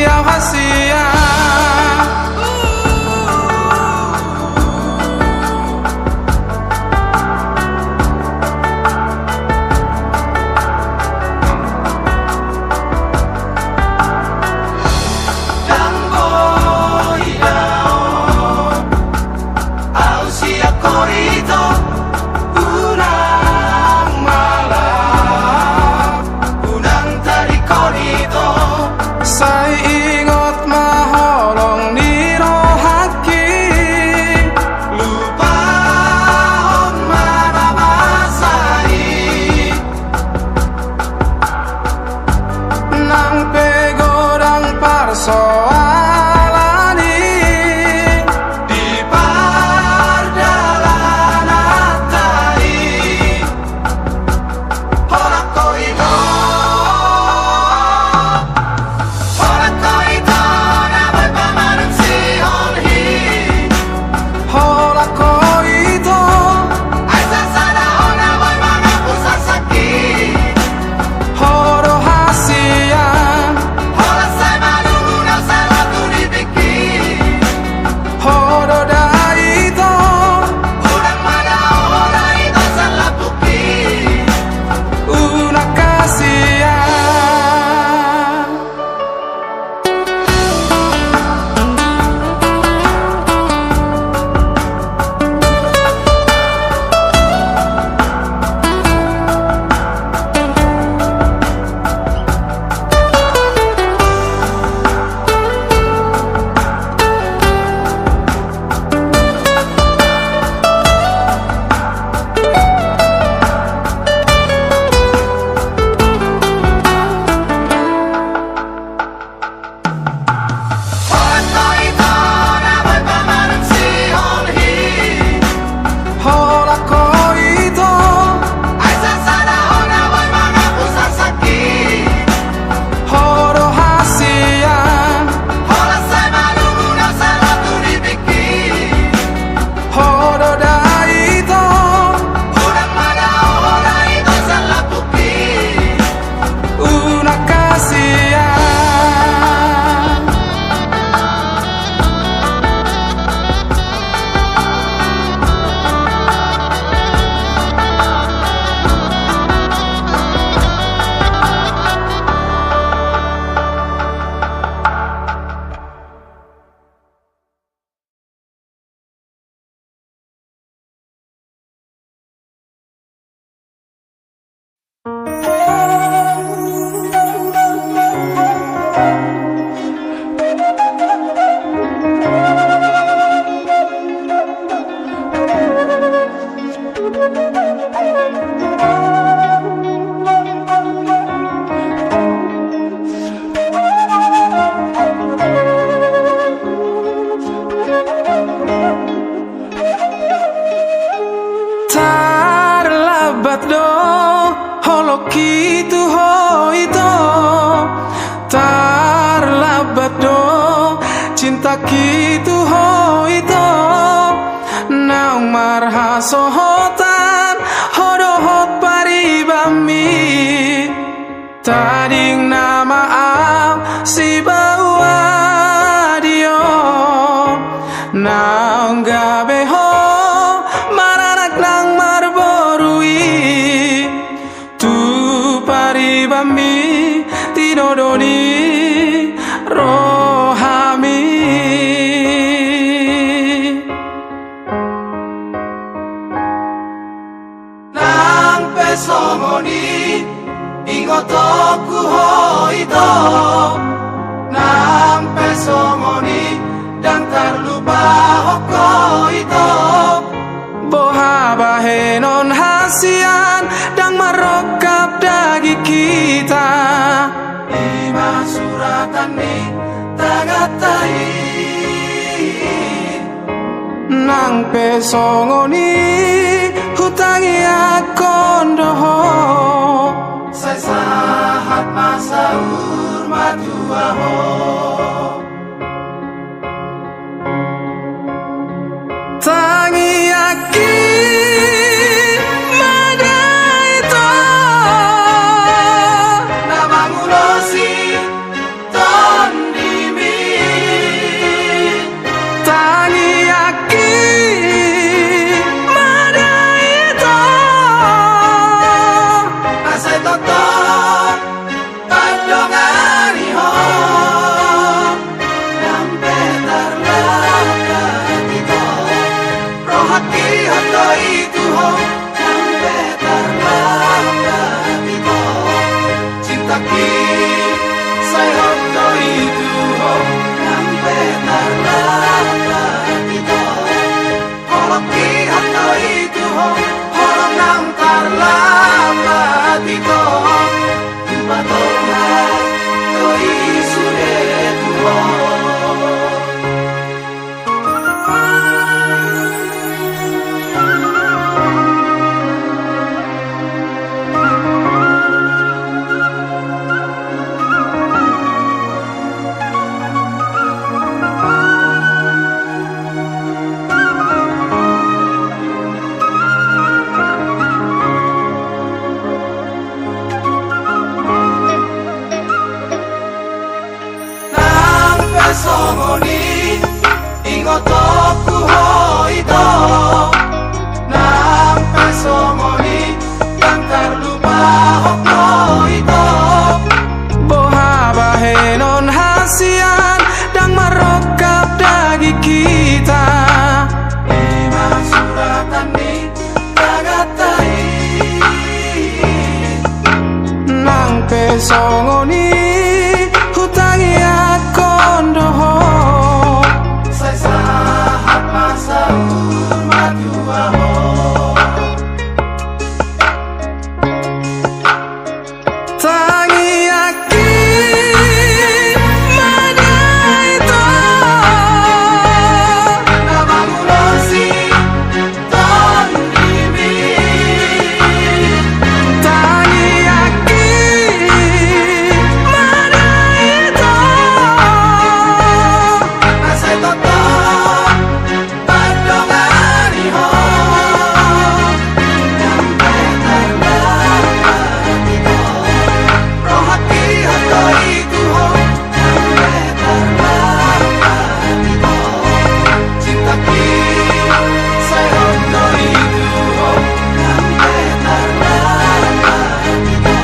rahasia. Cinta kitu ho ito naung marha sohotan hodohot paribami tading nama am si bawa dio naung gabe ho maranak nang marborui tu paribami tinodoni rohami nang pesongoni ingotoku hoito nang pesongoni dan terlupa hoko itu boha bahenon hasian dan marokap dagi kita ima suratan ni tagatai nang pesongoni hutangi akondoho sai sahat masa urmatuaho tangi aki madaito namangulosi tondi songoni ingotoku hoito nampe songoni tangkar lupa hokno ito boha bahenon hasian dang marokap dagi kita lima suratan ni tagatai nang pe songoni hutangi akondoho sai sahat masa matuaho tangi aki madai to nabamulosi ton dimi tangi aki madai to nasai toto padongani ho nyampe tarbati ho rohati hatoi ku ho nyampe tarbati ho cinta ki sai hondoi ku ho nyampe tarbati ho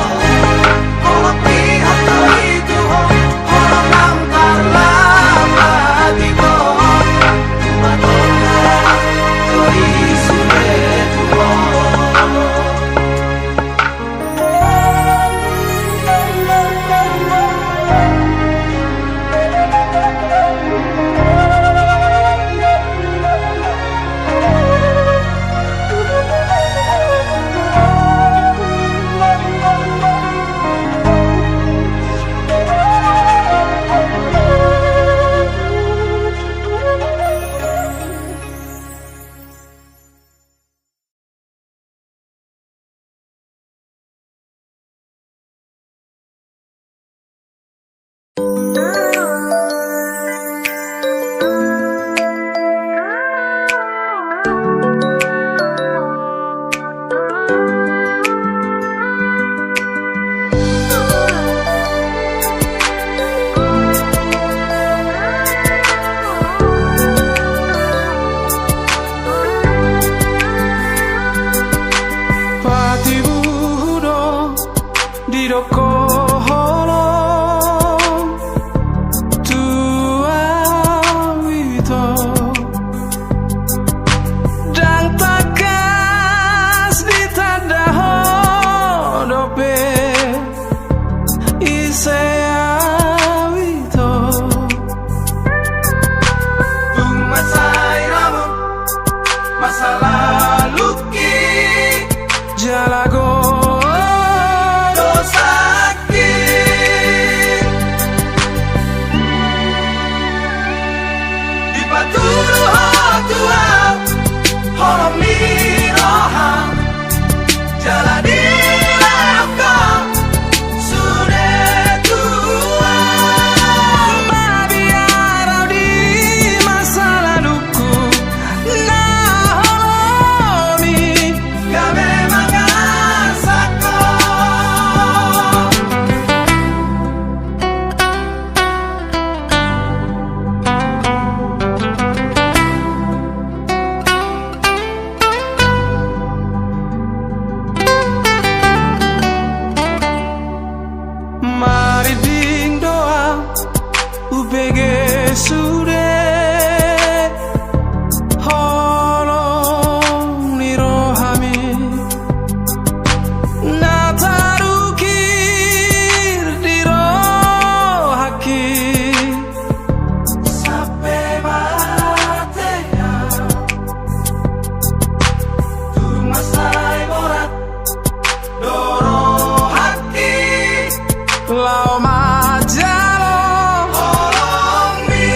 rohati hatoi ku ho orang tarbati ho Madonna doi sure ku ho Pati budo di doko holo tua wito dan takas di tadaho dope isea wito masai ramu masa lalu ki jalago sakit di paturu hotua horomi roha jalani laka sudah tua mabiarau di masa laluku nah horomi gak memang asako mari ding doa UPG sudah holong ni rohami natarukir di rohaki sampai matea tu masai borat dorohaki lau majalo holomi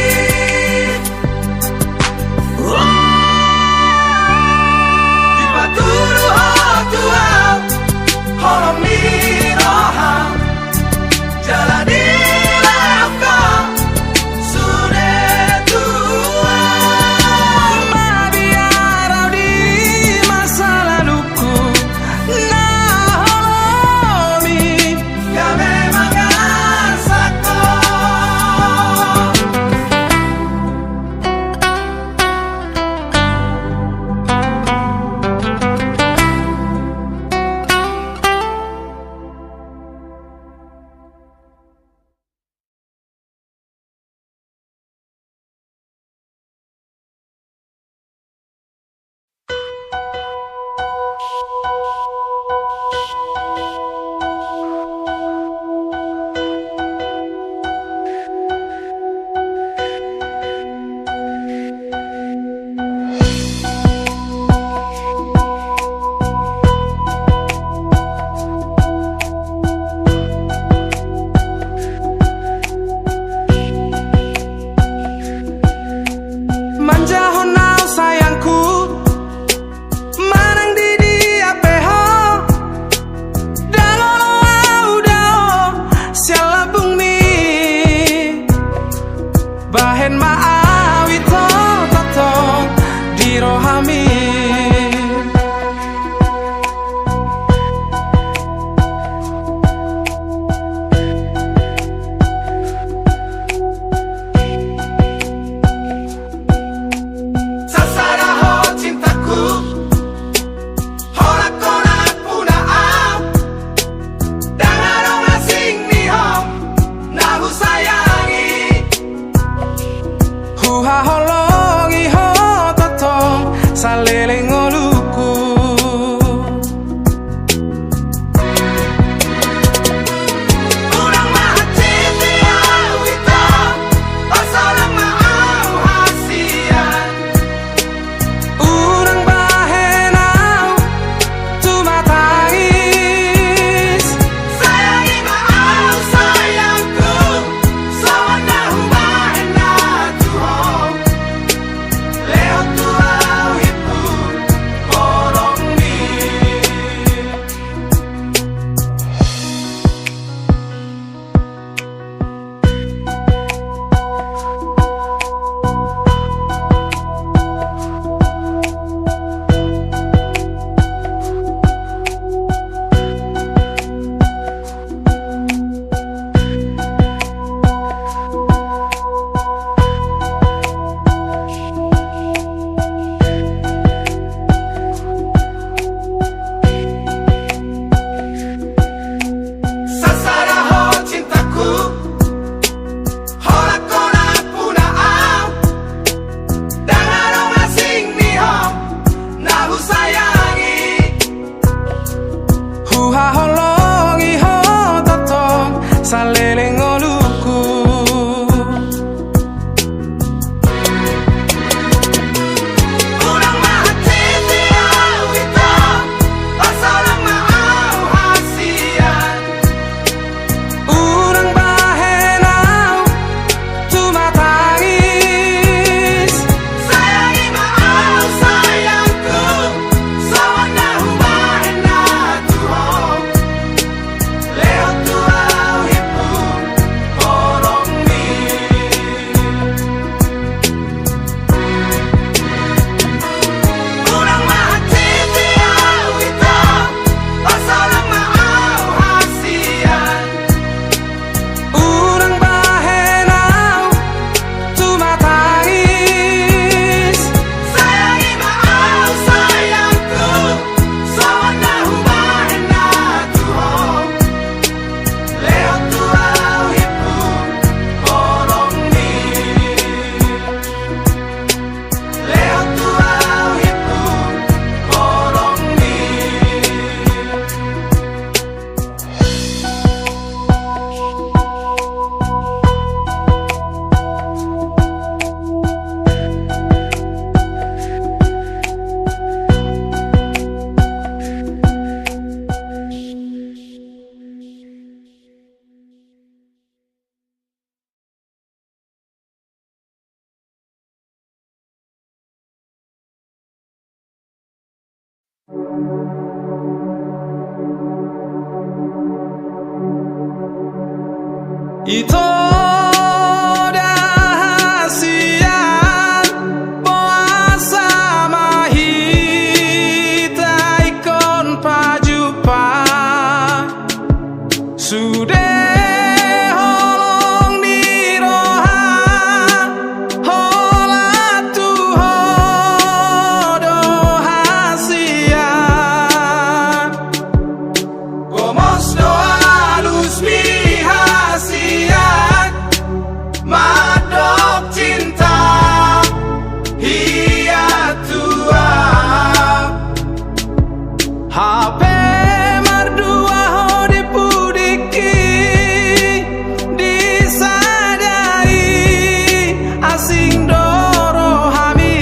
Ito dahasian puasa mahita ikon pajupa sudah holong di roha hola tuho dohasian gomos doa lusmi madok cinta hiya tua HP mardua ho dipudiki disadari asing doro hami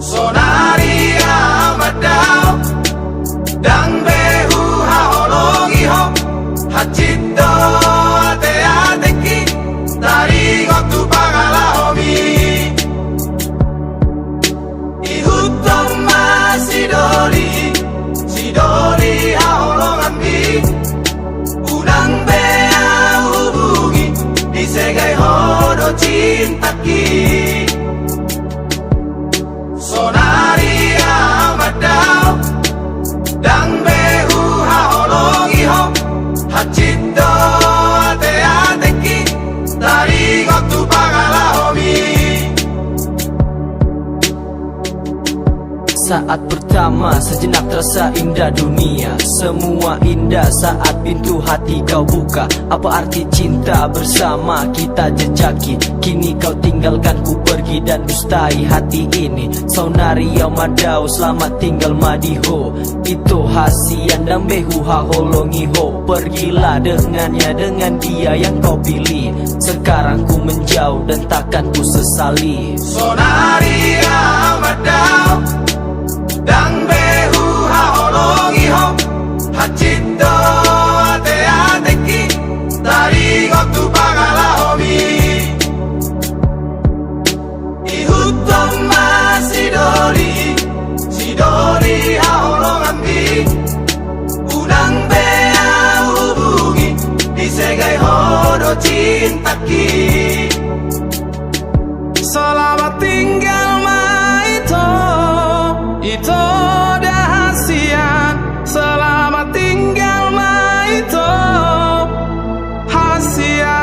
sonari amadau dang behu haolongi ho hacito dari gotu pagala homi ihutom sidoli haolongan bi udang bea hubungi disegai hodo cintaki sonari amadau dang behu haolongi ho hacito dari gotu pagala homi. Saat pertama sejenak terasa indah dunia. Semua indah saat pintu hati kau buka. Apa arti cinta bersama kita jejaki? Kini kau tinggalkan ku pergi dan dustai hati ini. Saunari Yamadau selamat tinggal madiho. Itu hasian dan behu haholongi ho. Pergilah dengannya, dengan dia yang kau pilih. Sekarang ku menjauh dan takkan ku sesali. Sonari Yamadau dang behu haolongi ho hacito ate-ateki dari gotu pagala homi ihutom sidoli haolongan bi udang bea hubungi disegai hodo cintaki selamat tinggal Ito dahasian selamat tinggal Ito hasian.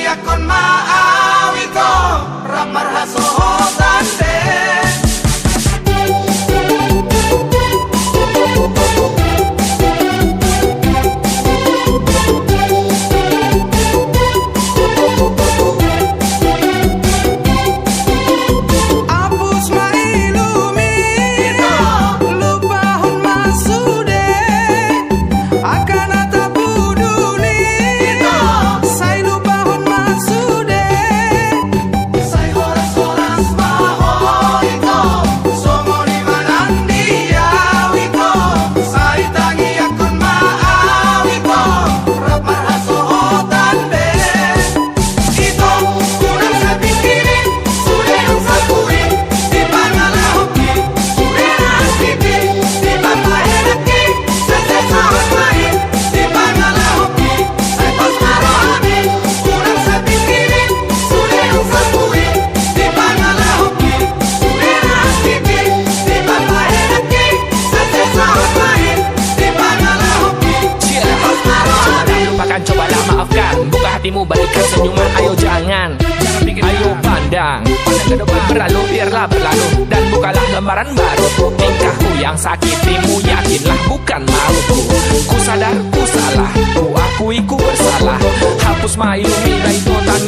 Yakon maawito ramar hasohotan deh apus mailumi lupa hon masude akan atabuduni sai lupa sude sai horas-horas maho ito somo di manandia wito sai tangi akon maawito rap marhasohotan be ito kurang sa pikirin sude ang sakui di pangalahoki sude na asiti di panglahenaki sese sawat main di pangalahoki sai pas marohami kurang sa pikirin sude ang sakui di pangalahoki sude na asiti di panglahenaki sese sawat main di pangalahoki sai pas marohami lupakan, cobalah maafkan. Buka hatimu, balikan senyuman, ayo jangan pikir, ayo pandang ke depan, berlalu biarlah berlalu. Dan bukalah lembaran baru. Tingkahku yang sakitimu, yakinlah bukan mauku. Ku sadar ku salah, ku akui ku bersalah. Hapus mailumi itu tak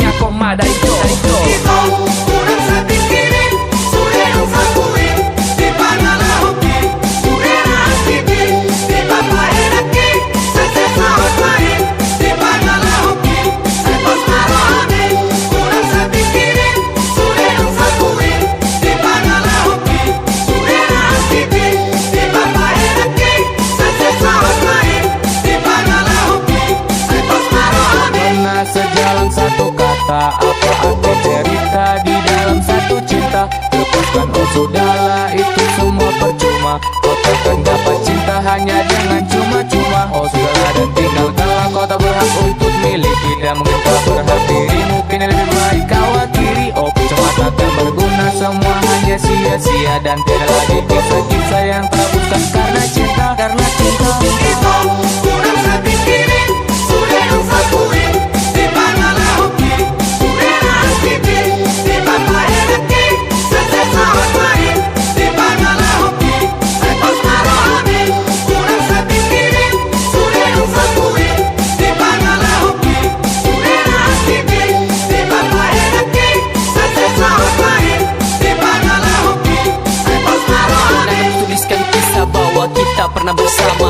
cinta, apa arti cerita di dalam satu cinta? Lepaskan, oh sudahlah, itu semua percuma. Kau takkan dapat cinta hanya dengan cuma-cuma. Oh sudahlah dan tinggalkanlah, kau tak berhak untuk miliki. Dan mungkin kau berhak diri, mungkin lebih baik kau akhiri. Oh cuma takkan berguna, semua hanya sia-sia. Dan tidak lagi kisah-kisah yang terhapuskan karena cinta. Karena cinta Itu kurang saya pikirin, sudah yang saya lakuin. Di manalah hoki, sudah nasibnya. Di bapak enaknya, saya sahabat main. Di manalah hoki, saya pas naruh amin. Kurang saya pikirin, sudah yang saya lakuin. Di manalah hoki, sudah nasibnya. Di bapak enaknya, saya sahabat main. Di manalah hoki, saya pas naruh amin. Tuliskan kisah bahwa kita pernah bersama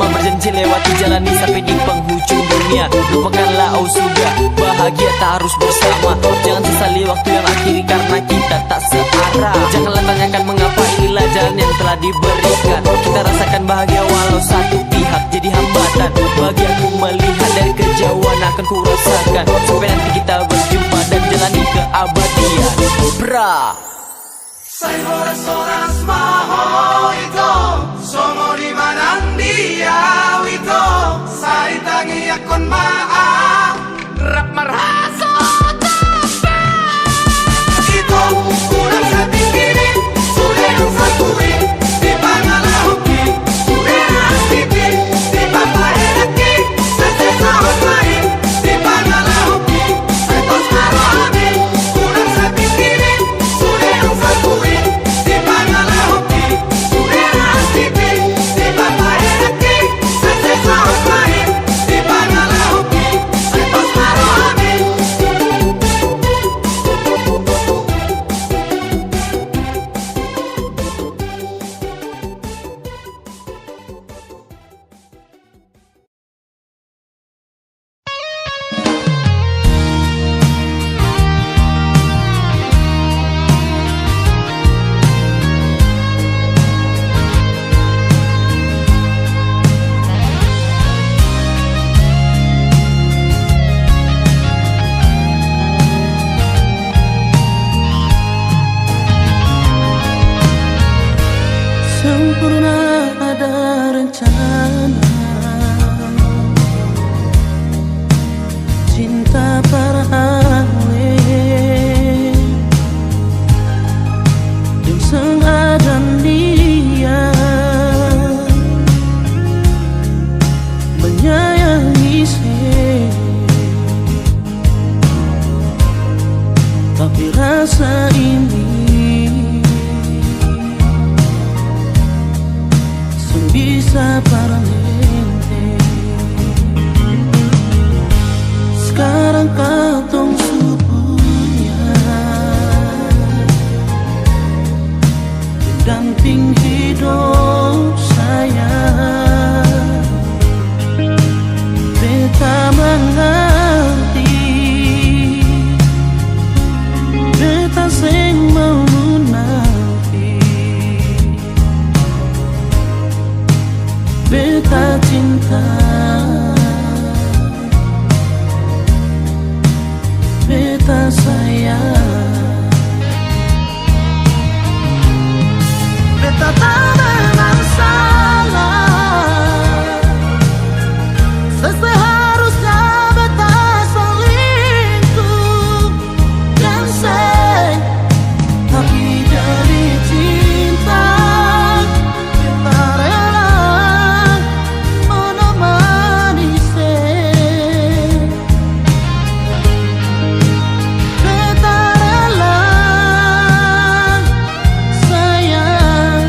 berjanji lewati jalan ini sampai di penghujung dunia. Lupakanlah, oh sudah, bahagia tak harus bersama. Jangan sesali waktu yang akhiri karena kita tak searah. Janganlah tanyakan mengapa, inilah jalan yang telah diberikan. Kita rasakan bahagia walau satu pihak jadi hambatan. Bahagia aku melihat dari kejauhan akan ku rasakan. Sampai nanti kita berjumpa dan jalani keabadian. Bra. Sai horas-horas maho ito Songo di manang dia wito Sai tangi akon maa rap marhaso. Ito kurang saya pikirin Sudah yang saya lakuin Di manalah hoki Sudah nasibnya Di bapak enaknya Saya sahabat main Di manalah hoki Saya pas naruh amin Kurang saya pikirin Sudah yang saya lakuin Di manalah hoki Sudah nasibnya Di bapak enaknya Saya sahabat main Di manalah hoki Saya pas naruh amin. Sempurna ada rencana cinta para ahli dan sengaja dia menyayangi saya, tapi rasa ini bisa permanente. Sekarang katong subuhnya pendamping hidup saya. Beta mengerti, beta sing menunanti. Beta cinta, beta sayang. Beta tak memang salah, seharusnya beta selingkuh dan say, tapi jadi cinta beta rela menemani say. Beta rela sayang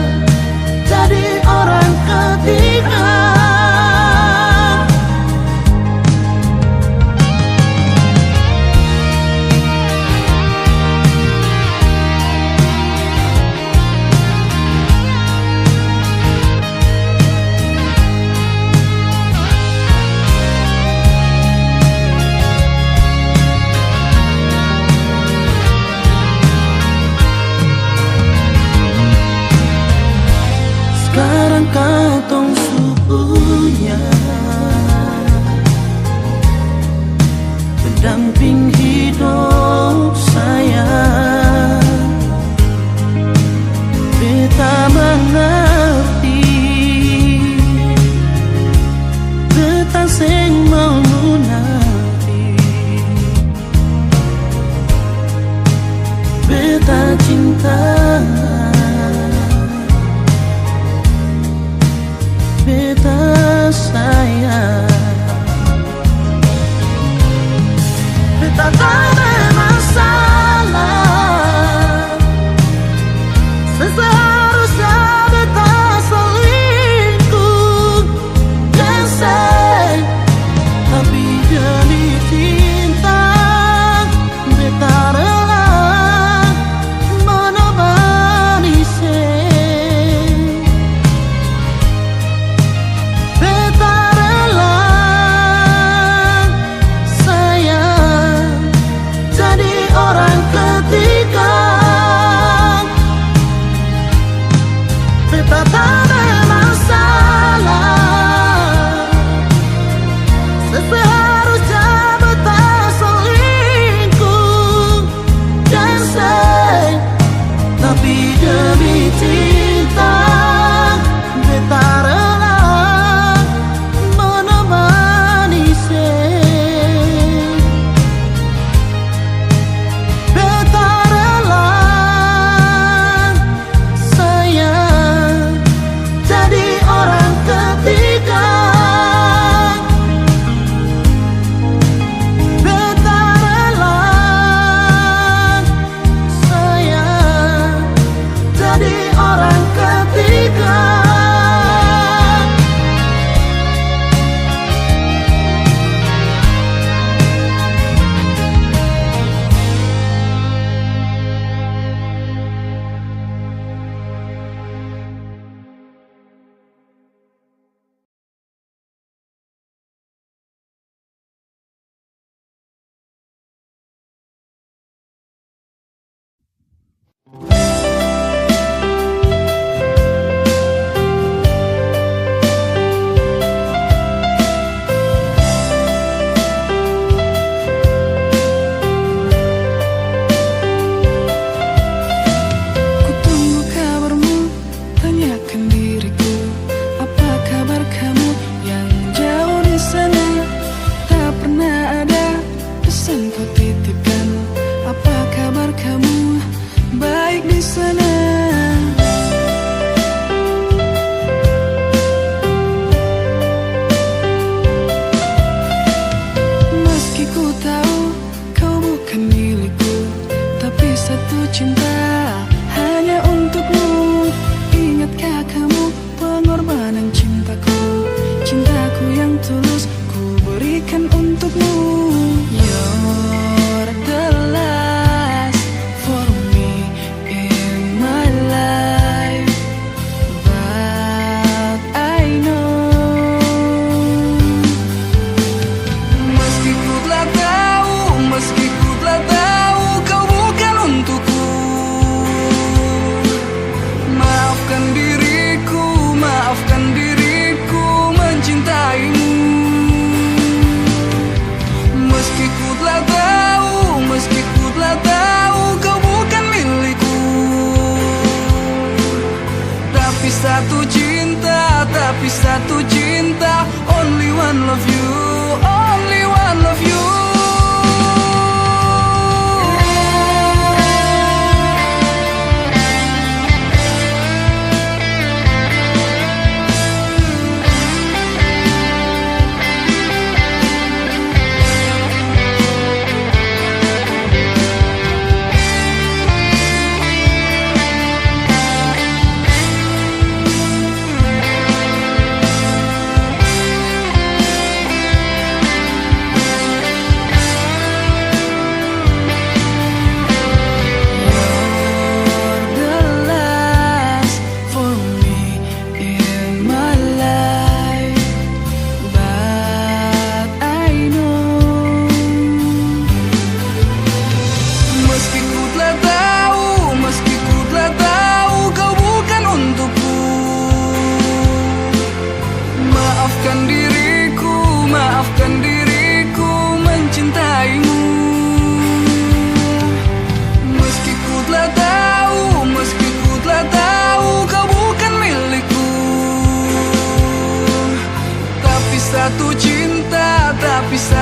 beta sayang. Beta tak ada masalah, seharusnya beta selingkuh dan say, tapi demi cinta beta rela menemani say. Beta rela sayang jadi orang ketiga. Beta tak ada masalah, seharusnya beta selingkuh dan say, tapi demi cinta beta rela menemani say. Beta rela sayang jadi orang ketiga. Beta rela sayang jadi orang ketiga. Ku tunggu kabarmu, tanyakan diriku, apa kabar kamu yang jauh di sana? Tak pernah ada pesan kau titipkan, apa kabar kamu baik di sana? Meski ku tahu kau bukan milikku, tapi satu cinta hanya untukmu. Ingatkah kamu pengorbanan cintaku, cintaku yang tulus ku berikan untukmu? You're the last for me in my life, but I know. Meski ku telah tahu kau bukan untukku, maafkan diriku mencintaimu. Meski ku telah tahu kau bukan milikku, tapi satu cinta, only one love you, only one love you.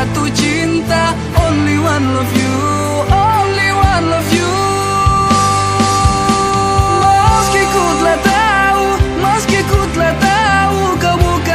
satu cinta. Only one love you, only one love you. Meski ku telah tahu kau bukan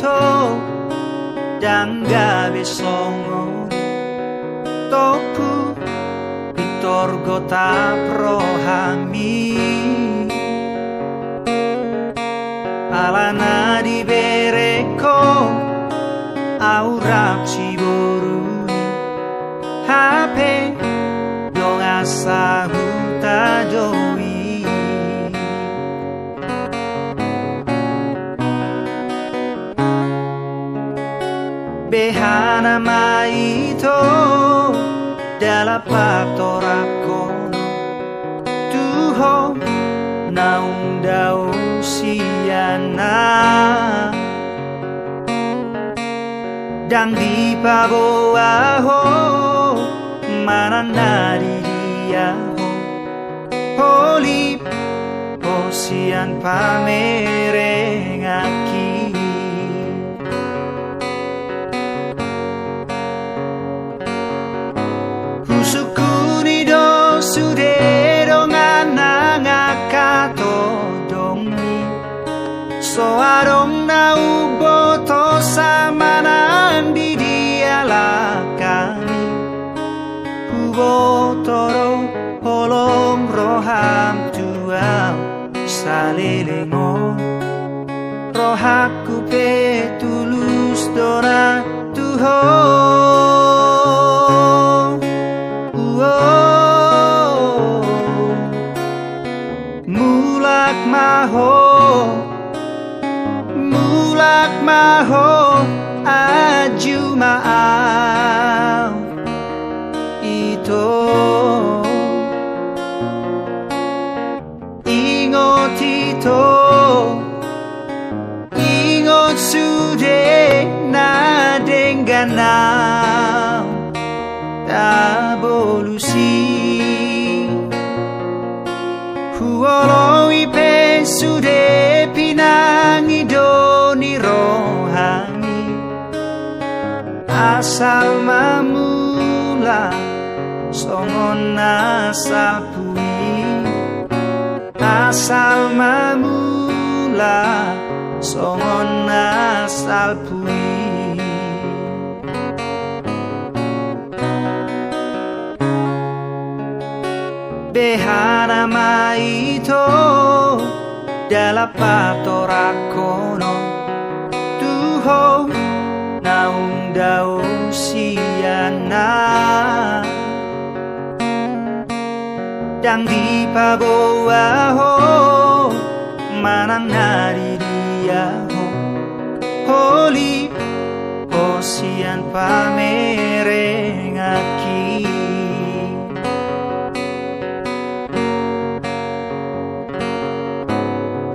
itu dan gawe songo topu pitor gota prohami alana di bereko aurap ciboru HP dong asa huta doi behana mai to dalla patorakono tuho naung dau siana dang di paboaho mananari dia holip posian pamerengaki husukuni do sudero nganangakato dongi soarong na uboto samanan di diala kami hubotoro holong roham tuau salilingo rohaku petulus dora tuho mulak maho aju maau itu ingot itu ingot sudah nadengganau tabolusi huolo ipe sude pinangi doni rohani asal mamula songon asal pui asal mamula songon asal pui behana mai to dalla patorakono tuho naung daun siana dang di paboaho manang nari dia holi posian pamerengaki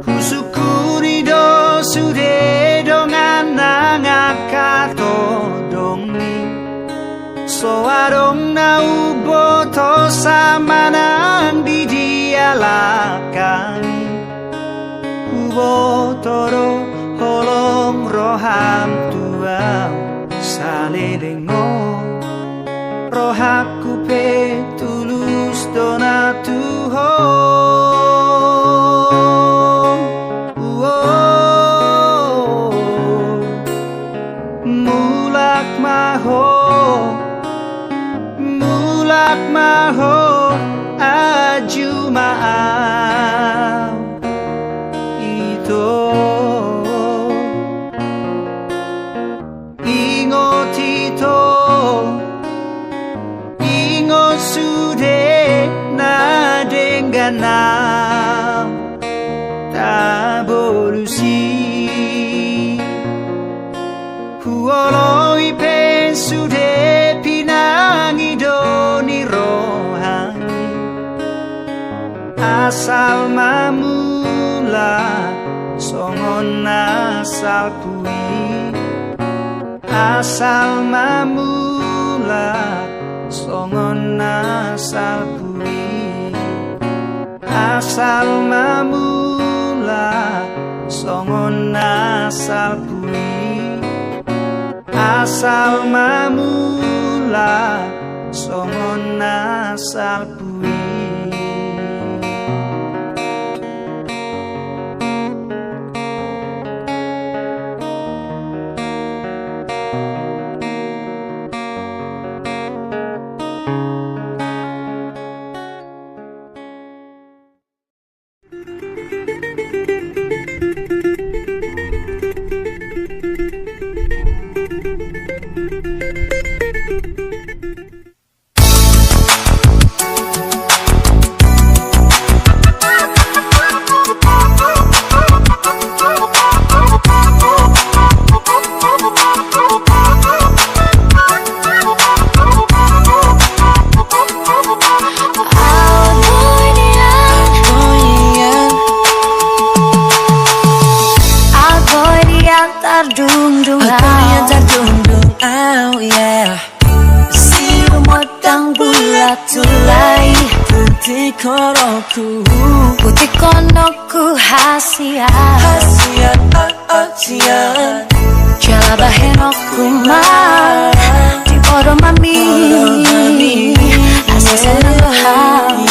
husukuri do sude dongan nangakato dongi soarong na uboto samanan di diala kami ubotoro holong roham tuau salilingo rohaku petulus dona tuho mulak maho aju maau itu ingot sude nadengganau tabolusi huolo ipe sude pinangi doni rohani asal mamula songon asal pui asal mamula songon asal pui asal mamula songon asal pui asal mamula songon asal pui tardung-dung Aku yang tardung-dung, oh yeah. Siru modang bulat tulai Putih koroku Putih konoku hasia Hasian, oh sian Jala bahenoku mar Di oro mami Asa senang baham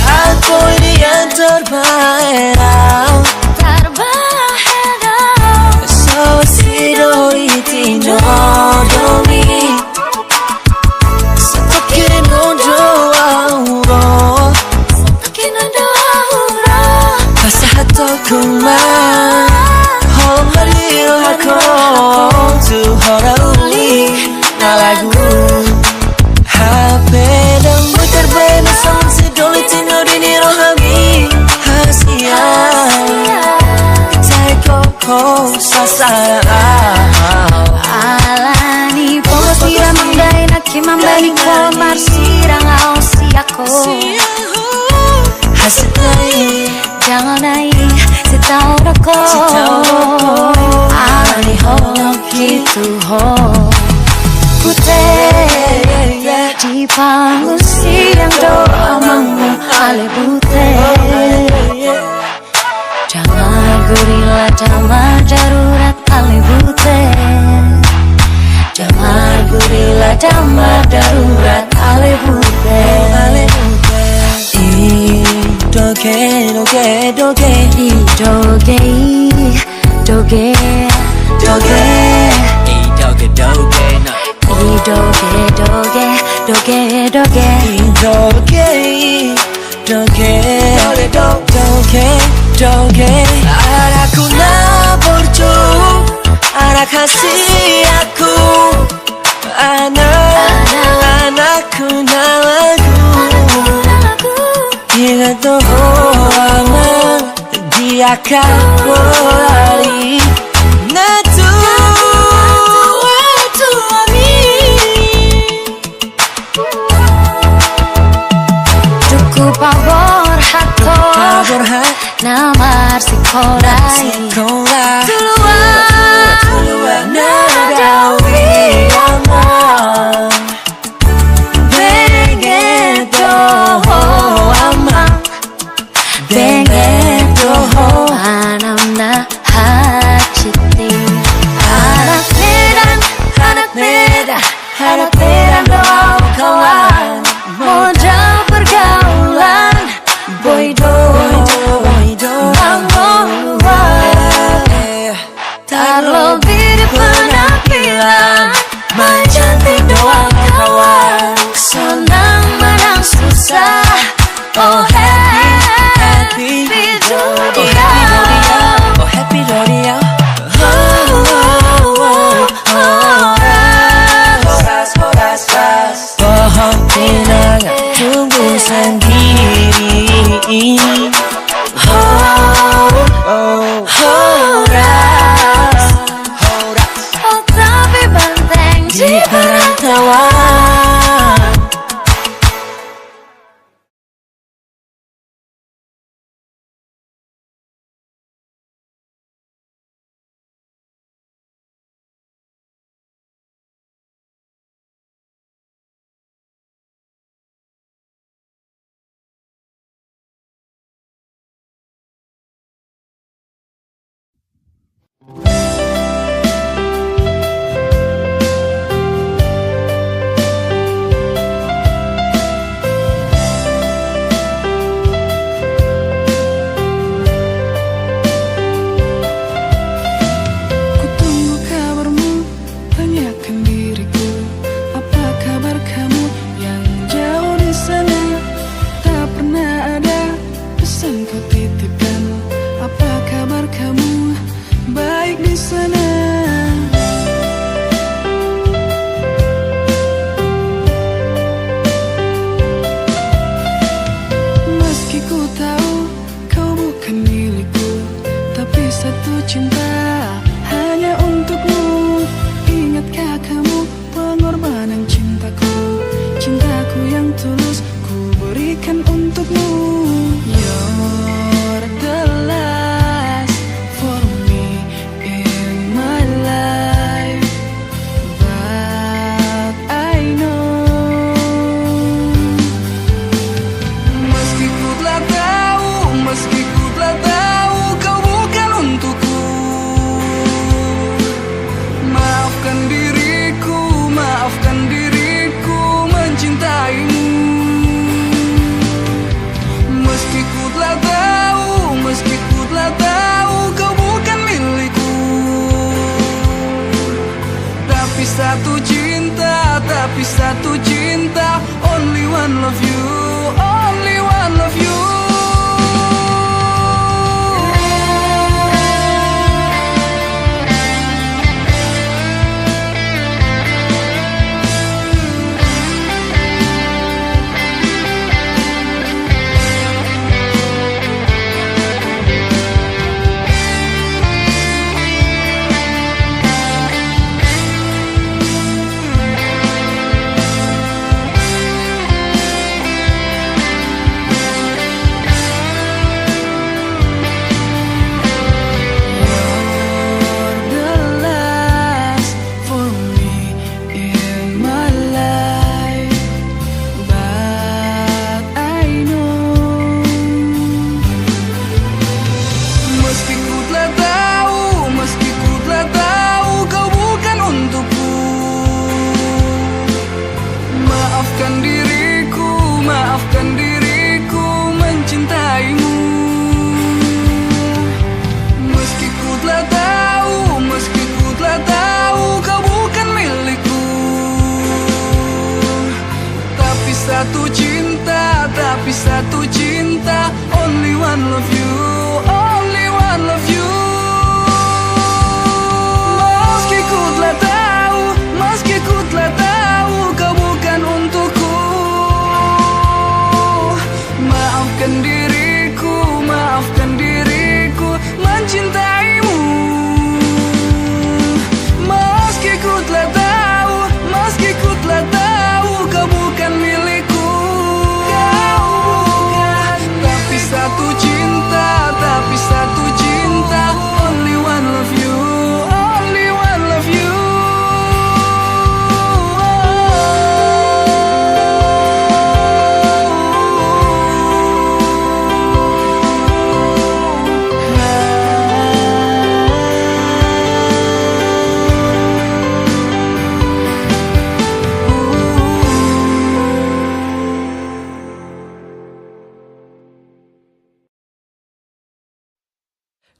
Aku ini yang terbaik So sido itino domi Satokin ondo auro Pasahato kuma Homari hako Tu hora uli na lagu HP dan muter bena song sidoli tino dini rohami Hasia Koko sasara Alani pos tira mandai naki mambani komar sirang au siako Hasilai Jangan naik sitau roko Alani ho gitu ho Putih di panggung siang doa mangu ale putih Damar gurila, damar darurat ale butet Damar gurila, damar darurat ale butet Doge, doge, doge Doge, doge, doge Doge, doge, no Doge, doge, doge, doge Doge, doge, doge, doge Anakku na borju Anak kasih aku Anakku na lagu Ingat doang Dia akan berlari Natu Duku pabor hato Namar sikorai Tuluan Nadawi amang Bengen doho amang Bengen doho Anam na hachiti Anak medan doa kawan Modal pergaulan Boydo Terlebih di penampilan Main cantik doang kawan Senang menang susah Oh happy dunia Oh happy rodeo Pohon pinang tumbuh sendiri Oh tapi banteng di perantauan Ku tunggu kabarmu, tanyakan diriku Apa kabar kamu yang jauh di sana Tak pernah ada pesan kau titipkan Apa kabar kamu baik di sana Meski ku tahu kau bukan milikku Tapi satu cinta hanya untukmu Ingatkah kamu pengorbanan cintaku Cintaku yang tulus ku berikan untukmu You're the last for me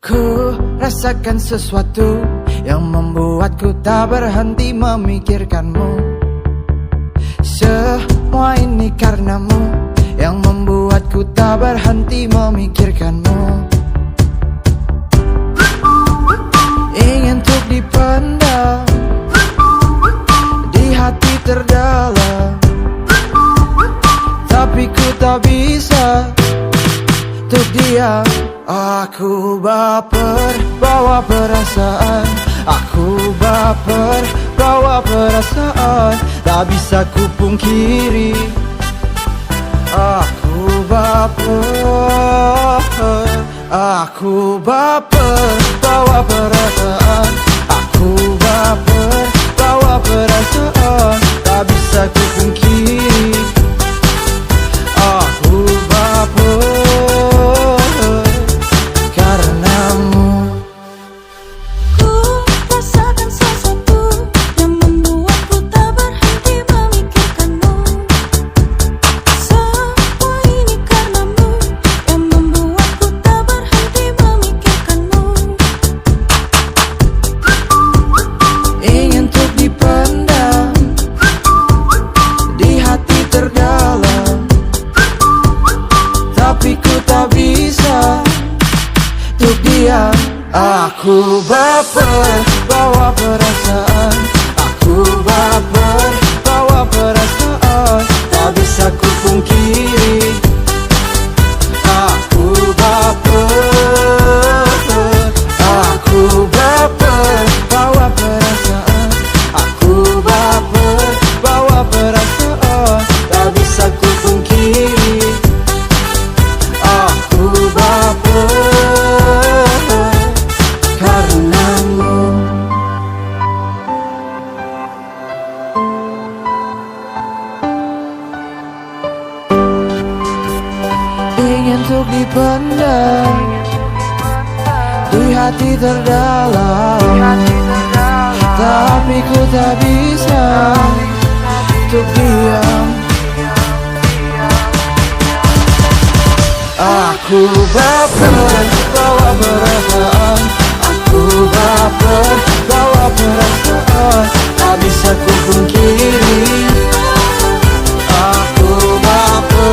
Ku rasakan sesuatu yang membuatku tak berhenti memikirkanmu. Semua ini karenamu, yang membuatku tak berhenti memikirkanmu. Ingin untuk dipendam di hati terdalam, tapi ku tak bisa untuk diam. Aku baper bawa perasaan, aku baper bawa perasaan, tak bisa ku pungkiri. Aku baper bawa perasaan, aku baper bawa perasaan, tak bisa ku pungkiri. Aku baper karenamu. Ku rasakan sesuatu yang membuatku tak berhenti memikirkanmu. Semua ini karenamu, yang membuatku tak berhenti memikirkanmu. Ingin untuk dipendam di hati terdalam, tapi ku tak bisa untuk diam. Aku baper bawa perasaan, aku baper bawa perasaan, tak bisa ku pungkiri. Aku baper bawa perasaan, aku baper bawa perasaan, tak bisa ku pungkiri. Aku baper karenamu. Ingin untuk dipendam di hati terdalam, tapi ku tak bisa untuk diam. Aku baper bawa perasaan, aku baper bawa perasaan, tak bisa ku pungkiri. Aku baper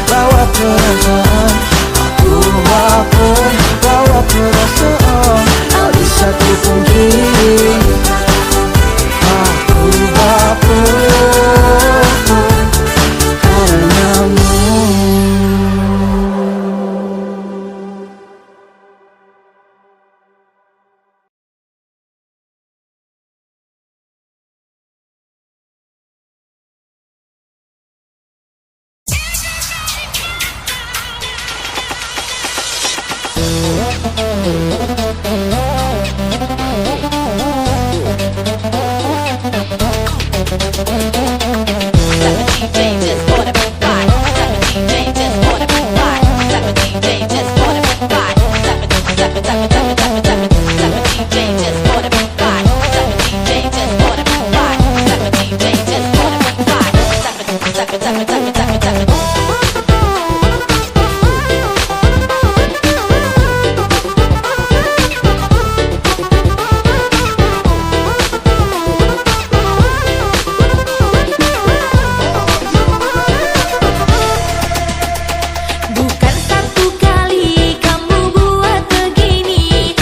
bawa perasaan, aku baper bawa perasaan, tak bisa ku pungkiri. Aku baper karenamu. Bukan satu kali kamu buat begini.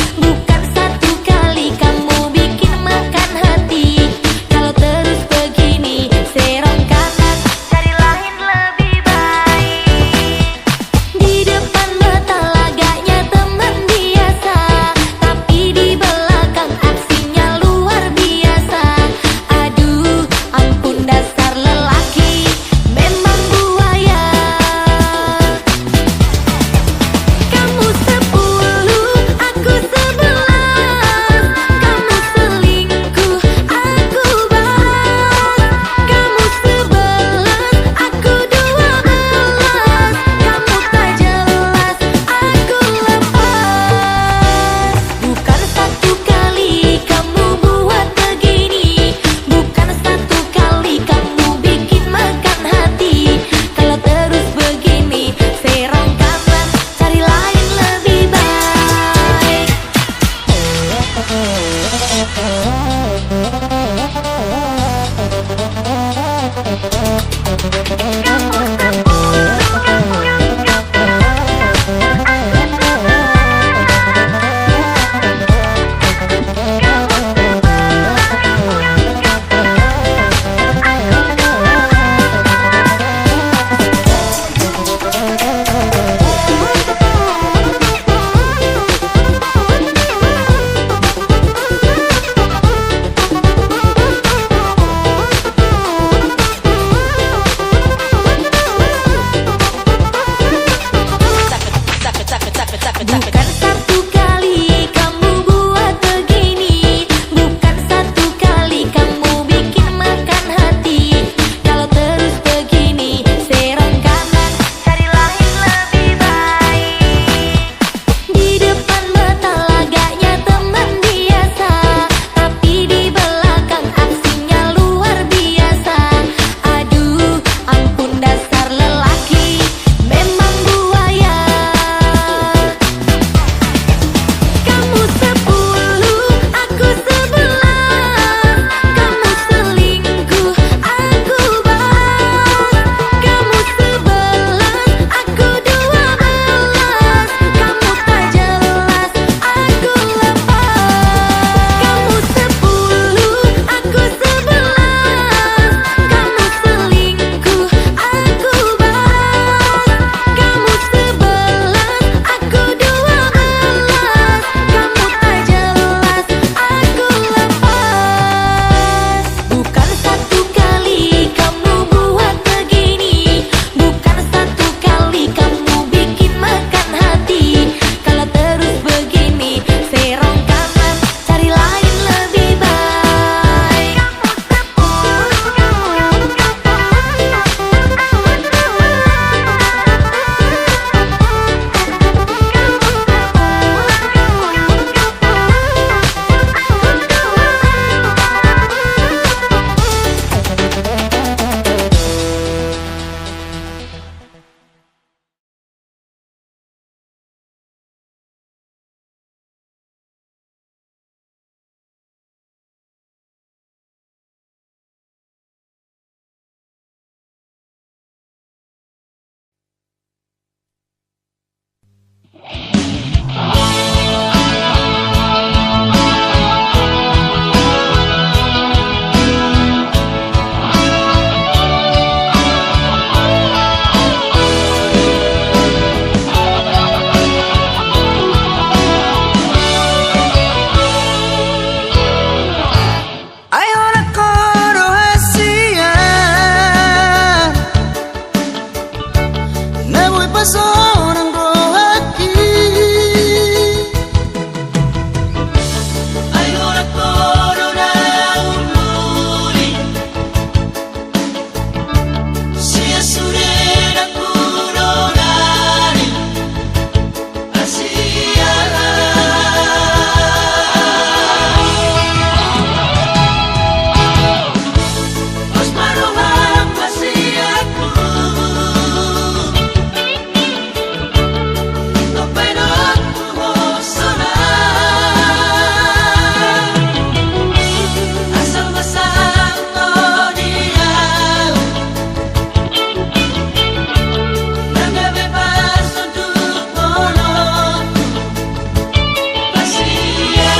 seorang lelaki. Ayolah corona ululi, sia surena coronari, asia. Os maroham pasiaku, topenakku hosana, asal masang kodiau, naga bebas untuk molot, asia.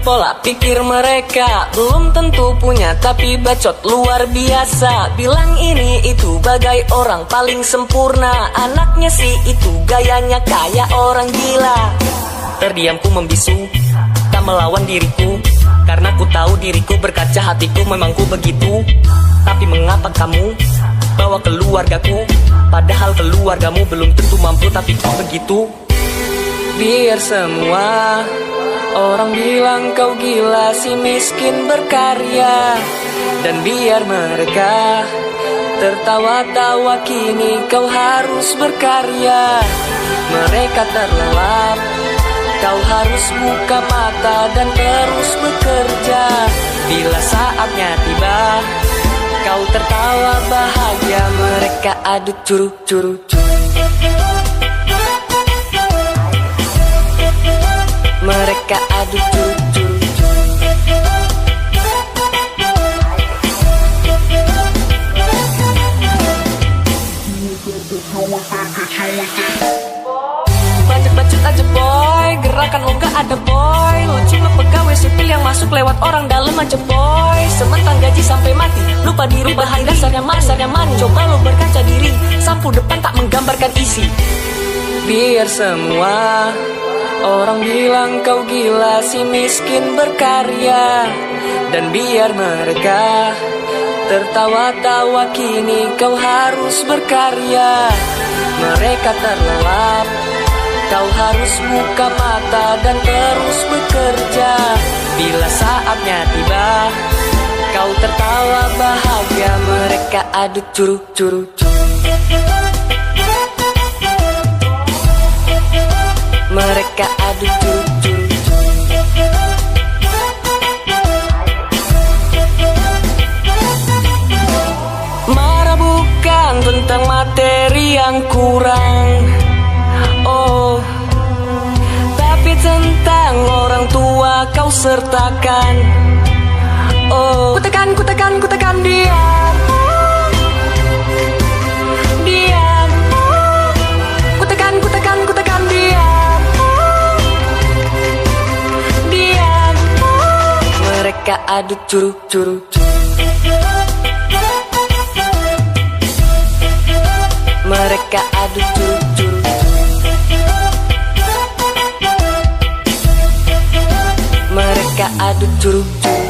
Pola pikir mereka belum tentu punya, tapi bacot luar biasa. Bilang ini itu bagai orang paling sempurna. Anaknya sih itu gayanya kayak orang gila. Terdiamku membisu, tak melawan diriku, karena ku tahu diriku berkaca hatiku memang ku begitu. Tapi mengapa kamu bawa keluargaku, padahal keluargamu belum tentu mampu, tapi kau begitu. Biar semua orang bilang kau gila si miskin berkarya, dan biar mereka Tertawa-tawa kini kau harus berkarya. Mereka terlelap, kau harus buka mata dan terus bekerja. Bila saatnya tiba, kau tertawa bahagia. Mereka adu curu-curu. Mereka adu curu-curu. Bacot aja boy, gerakan lo gak ada boy. Lo cuma pegawai sipil yang masuk lewat orang dalam aja boy. Sementang gaji sampai mati, lupa diri bahan dasarnya mani. Coba lo berkaca diri, sapu depan tak menggambarkan isi. Biar semua orang bilang kau gila si miskin berkarya. Dan biar mereka tertawa-tawa kini kau harus berkarya. Mereka terlelap, kau harus buka mata dan terus bekerja. Bila saatnya tiba, kau tertawa bahagia. Mereka adu curu-curu. Mereka adu curu-curu. Marah bukan tentang materi yang kurang, oh, tapi tentang orang tua kau sertakan. Oh, kutekan diam. Diam. Kutekan diam. Diam. Mereka adu curu-curu. Mereka adu curu-curu. Mereka adu curu-curu.